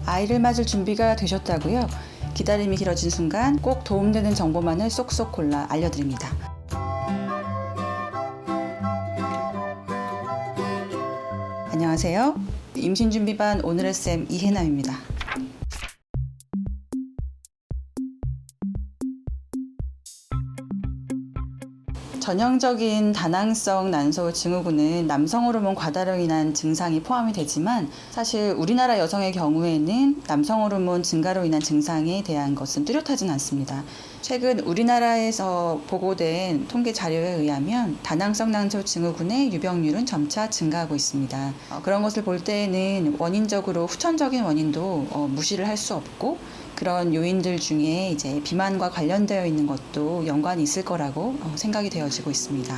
아이를 맞을 준비가 되셨다고요? 기다림이 길어진 순간 꼭 도움되는 정보만을 쏙쏙 골라 알려드립니다. 안녕하세요. 임신준비반 오늘의 쌤 이혜남입니다. 전형적인 다낭성 난소 증후군은 남성 호르몬 과다로 인한 증상이 포함이 되지만 사실 우리나라 여성의 경우에는 남성 호르몬 증가로 인한 증상에 대한 것은 뚜렷하진 않습니다. 최근 우리나라에서 보고된 통계 자료에 의하면 다낭성 난소 증후군의 유병률은 점차 증가하고 있습니다. 그런 것을 볼 때에는 원인적으로 후천적인 원인도 무시를 할 수 없고 그런 요인들 중에 이제 비만과 관련되어 있는 것도 연관이 있을 거라고 생각이 되어지고 있습니다.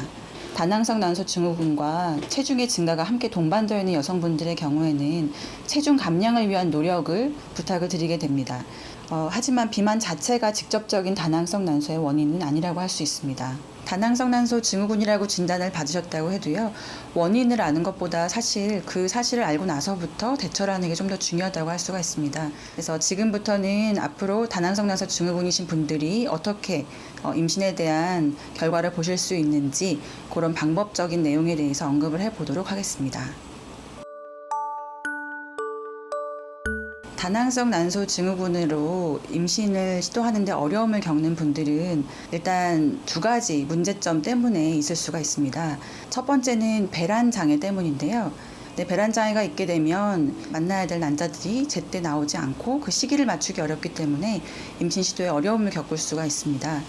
다낭성 난소 증후군과 체중의 증가가 함께 동반되어 있는 여성분들의 경우에는 체중 감량을 위한 노력을 부탁을 드리게 됩니다. 하지만 비만 자체가 직접적인 다낭성 난소의 원인은 아니라고 할 수 있습니다. 다낭성 난소 증후군이라고 진단을 받으셨다고 해도요, 원인을 아는 것보다 사실 그 사실을 알고 나서부터 대처를 하는 게 좀 더 중요하다고 할 수가 있습니다. 그래서 지금부터는 앞으로 다낭성 난소 증후군이신 분들이 어떻게 임신에 대한 결과를 보실 수 있는지 그런 방법적인 내용에 대해서 언급을 해보도록 하겠습니다. 다낭성 난소 증후군으로 임신을 시도하는데 어려움을 겪는 분들은 일단 두 가지 문제점 때문에 있을 수가 있습니다. 첫 번째는 배란 장애 때문인데요. 배란 장애가 있게 되면 만나야 될 난자들이 제때 나오지 않고 그 시기를 맞추기 어렵기 때문에 임신 시도에 어려움을 겪을 수가 있습니다.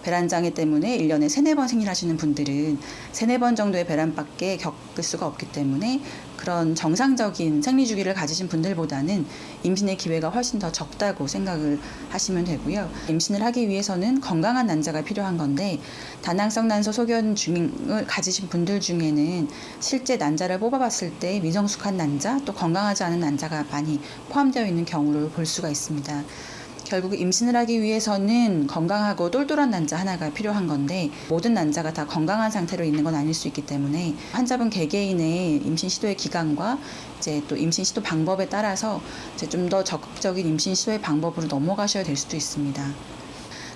배란 장애 때문에 1년에 3-4번 생리하시는 분들은 3-4번 정도의 배란밖에 겪을 수가 없기 때문에 그런 정상적인 생리 주기를 가지신 분들보다는 임신의 기회가 훨씬 더 적다고 생각을 하시면 되고요. 임신을 하기 위해서는 건강한 난자가 필요한 건데 다낭성 난소 소견증을 가지신 분들 중에는 실제 난자를 뽑아봤을 때 미성숙한 난자 또 건강하지 않은 난자가 많이 포함되어 있는 경우를 볼 수가 있습니다. 결국 임신을 하기 위해서는 건강하고 똘똘한 난자 하나가 필요한 건데 모든 난자가 다 건강한 상태로 있는 건 아닐 수 있기 때문에 환자분 개개인의 임신 시도의 기간과 이제 또 임신 시도 방법에 따라서 이제 좀 더 적극적인 임신 시도의 방법으로 넘어가셔야 될 수도 있습니다.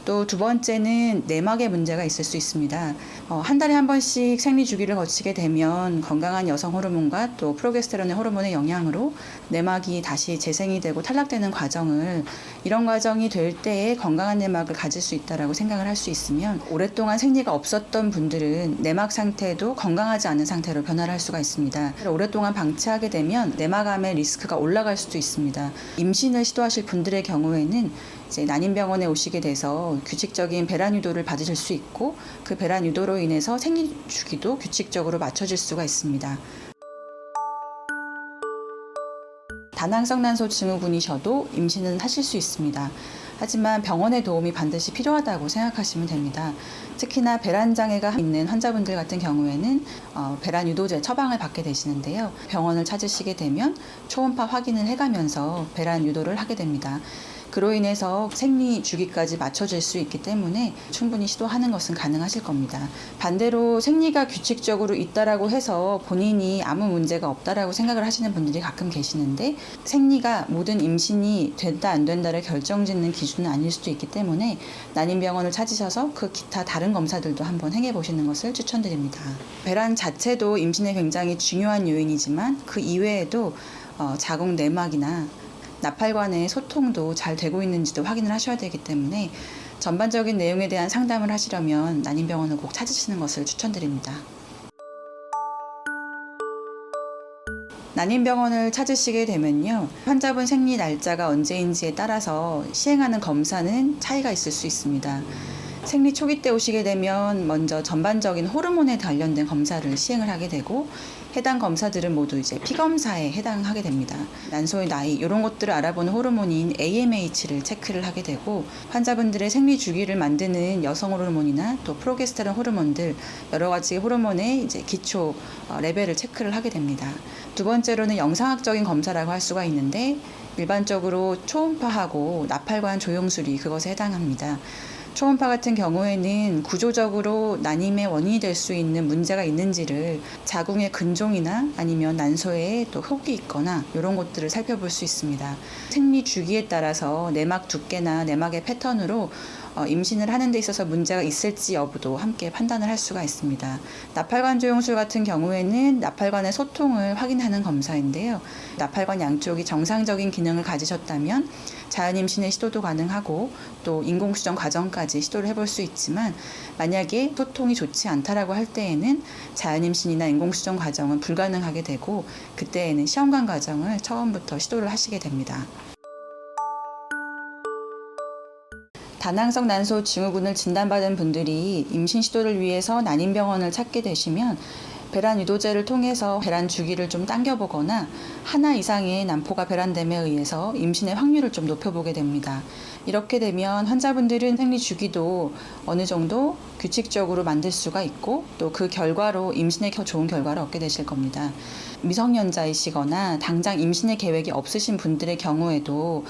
또 두 번째는 내막에 문제가 있을 수 있습니다. 한 달에 한 번씩 생리 주기를 거치게 되면 건강한 여성 호르몬과 또 프로게스테론의 호르몬의 영향으로 내막이 다시 재생이 되고 탈락되는 과정을 이런 과정이 될 때에 건강한 내막을 가질 수 있다라고 생각을 할 수 있으면 오랫동안 생리가 없었던 분들은 내막 상태도 건강하지 않은 상태로 변화를 할 수가 있습니다. 오랫동안 방치하게 되면 내막암의 리스크가 올라갈 수도 있습니다. 임신을 시도하실 분들의 경우에는 이제 난임병원에 오시게 돼서 규칙적인 배란 유도를 받으실 수 있고 그 배란 유도로 인해서 생리 주기도 규칙적으로 맞춰질 수가 있습니다. 다낭성 난소 증후군이셔도 임신은 하실 수 있습니다. 하지만 병원의 도움이 반드시 필요하다고 생각하시면 됩니다. 특히나 배란 장애가 있는 환자분들 같은 경우에는 배란 유도제 처방을 받게 되시는데요. 병원을 찾으시게 되면 초음파 확인을 해가면서 배란 유도를 하게 됩니다. 그로 인해서 생리 주기까지 맞춰질 수 있기 때문에 충분히 시도하는 것은 가능하실 겁니다. 반대로 생리가 규칙적으로 있다라고 해서 본인이 아무 문제가 없다라고 생각을 하시는 분들이 가끔 계시는데 생리가 모든 임신이 된다 안 된다를 결정짓는 기준은 아닐 수도 있기 때문에 난임병원을 찾으셔서 그 기타 다른 검사들도 한번 행해보시는 것을 추천드립니다. 배란 자체도 임신에 굉장히 중요한 요인이지만 그 이외에도 자궁 내막이나 나팔관의 소통도 잘 되고 있는지도 확인을 하셔야 되기 때문에 전반적인 내용에 대한 상담을 하시려면 난임병원을 꼭 찾으시는 것을 추천드립니다. 난임병원을 찾으시게 되면요, 환자분 생리 날짜가 언제인지에 따라서 시행하는 검사는 차이가 있을 수 있습니다. 생리 초기 때 오시게 되면 먼저 전반적인 호르몬에 관련된 검사를 시행을 하게 되고 해당 검사들은 모두 이제 피검사에 해당하게 됩니다. 난소의 나이 이런 것들을 알아보는 호르몬인 AMH를 체크를 하게 되고 환자분들의 생리 주기를 만드는 여성 호르몬이나 또 프로게스테론 호르몬들 여러 가지 호르몬의 이제 기초 레벨을 체크를 하게 됩니다. 두 번째로는 영상학적인 검사라고 할 수가 있는데 일반적으로 초음파하고 나팔관 조영술이 그것에 해당합니다. 초음파 같은 경우에는 구조적으로 난임의 원인이 될 수 있는 문제가 있는지를 자궁의 근종이나 아니면 난소에 또 혹이 있거나 이런 것들을 살펴볼 수 있습니다. 생리 주기에 따라서 내막 두께나 내막의 패턴으로 임신을 하는 데 있어서 문제가 있을지 여부도 함께 판단을 할 수가 있습니다. 나팔관 조영술 같은 경우에는 나팔관의 소통을 확인하는 검사인데요. 나팔관 양쪽이 정상적인 기능을 가지셨다면 자연 임신의 시도도 가능하고 또 인공수정 과정까지 시도를 해볼 수 있지만, 만약에 소통이 좋지 않다라고 할 때에는 자연 임신이나 인공수정 과정은 불가능하게 되고, 그때에는 시험관 과정을 처음부터 시도를 하시게 됩니다. 다낭성 난소 증후군을 진단받은 분들이 임신 시도를 위해서 난임병원을 찾게 되시면 배란 유도제를 통해서 배란 주기를 좀 당겨보거나 하나 이상의 난포가 배란됨에 의해서 임신의 확률을 좀 높여보게 됩니다. 이렇게 되면 환자분들은 생리 주기도 어느 정도 규칙적으로 만들 수가 있고, 또 그 결과로 임신에 좋은 결과를 얻게 되실 겁니다. 미성년자이시거나 당장 임신의 계획이 없으신 분들의 경우에도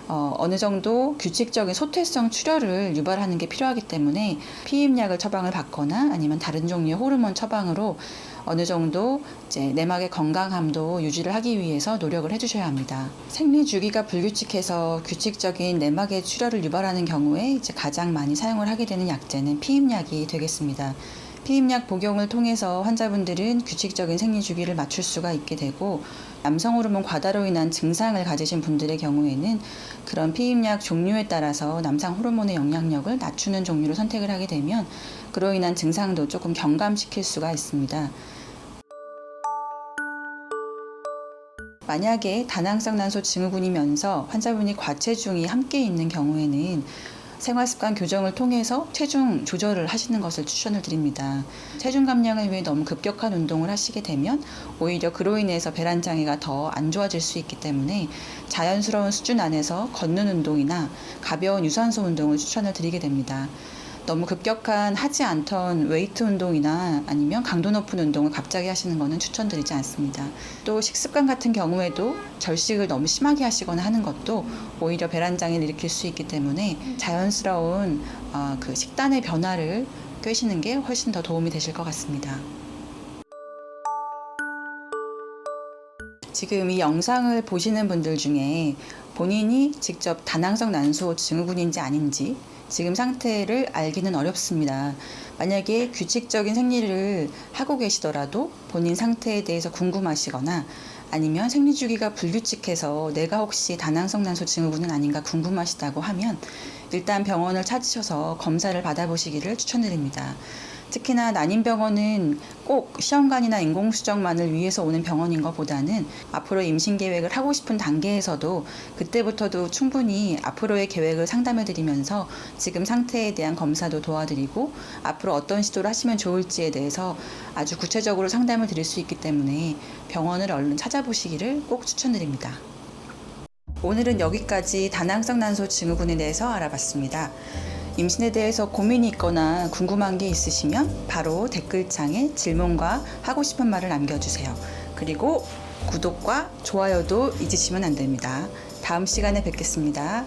어느 정도 규칙적인 소퇴성 출혈을 유발하는 게 필요하기 때문에 피임약을 처방을 받거나 아니면 다른 종류의 호르몬 처방으로 어느 정도 이제 내막의 건강함도 유지를 하기 위해서 노력을 해주셔야 합니다. 생리 주기가 불규칙해서 규칙적인 내막의 출혈을 유발하는 경우에 이제 가장 많이 사용을 하게 되는 약제는 피임약이 되겠습니다. 피임약 복용을 통해서 환자분들은 규칙적인 생리 주기를 맞출 수가 있게 되고, 남성 호르몬 과다로 인한 증상을 가지신 분들의 경우에는 그런 피임약 종류에 따라서 남성 호르몬의 영향력을 낮추는 종류로 선택을 하게 되면 그로 인한 증상도 조금 경감시킬 수가 있습니다. 만약에 다낭성 난소 증후군이면서 환자분이 과체중이 함께 있는 경우에는 생활습관 교정을 통해서 체중 조절을 하시는 것을 추천을 드립니다. 체중 감량을 위해 너무 급격한 운동을 하시게 되면 오히려 그로 인해서 배란 장애가 더 안 좋아질 수 있기 때문에 자연스러운 수준 안에서 걷는 운동이나 가벼운 유산소 운동을 추천을 드리게 됩니다. 너무 급격한 하지 않던 웨이트 운동이나 아니면 강도 높은 운동을 갑자기 하시는 것은 추천드리지 않습니다. 또 식습관 같은 경우에도 절식을 너무 심하게 하시거나 하는 것도 오히려 배란장애를 일으킬 수 있기 때문에 자연스러운 그 식단의 변화를 꿰시는 게 훨씬 더 도움이 되실 것 같습니다. 지금 이 영상을 보시는 분들 중에 본인이 직접 다낭성 난소 증후군인지 아닌지 지금 상태를 알기는 어렵습니다. 만약에 규칙적인 생리를 하고 계시더라도 본인 상태에 대해서 궁금하시거나 아니면 생리 주기가 불규칙해서 내가 혹시 다낭성 난소 증후군은 아닌가 궁금하시다고 하면 일단 병원을 찾으셔서 검사를 받아보시기를 추천드립니다. 특히나 난임병원은 꼭 시험관이나 인공수정만을 위해서 오는 병원인 것보다는 앞으로 임신 계획을 하고 싶은 단계에서도 그때부터도 충분히 앞으로의 계획을 상담해드리면서 지금 상태에 대한 검사도 도와드리고 앞으로 어떤 시도를 하시면 좋을지에 대해서 아주 구체적으로 상담을 드릴 수 있기 때문에 병원을 얼른 찾아보시기를 꼭 추천드립니다. 오늘은 여기까지 다낭성 난소 증후군에 대해서 알아봤습니다. 임신에 대해서 고민이 있거나 궁금한 게 있으시면 바로 댓글창에 질문과 하고 싶은 말을 남겨주세요. 그리고 구독과 좋아요도 잊으시면 안 됩니다. 다음 시간에 뵙겠습니다.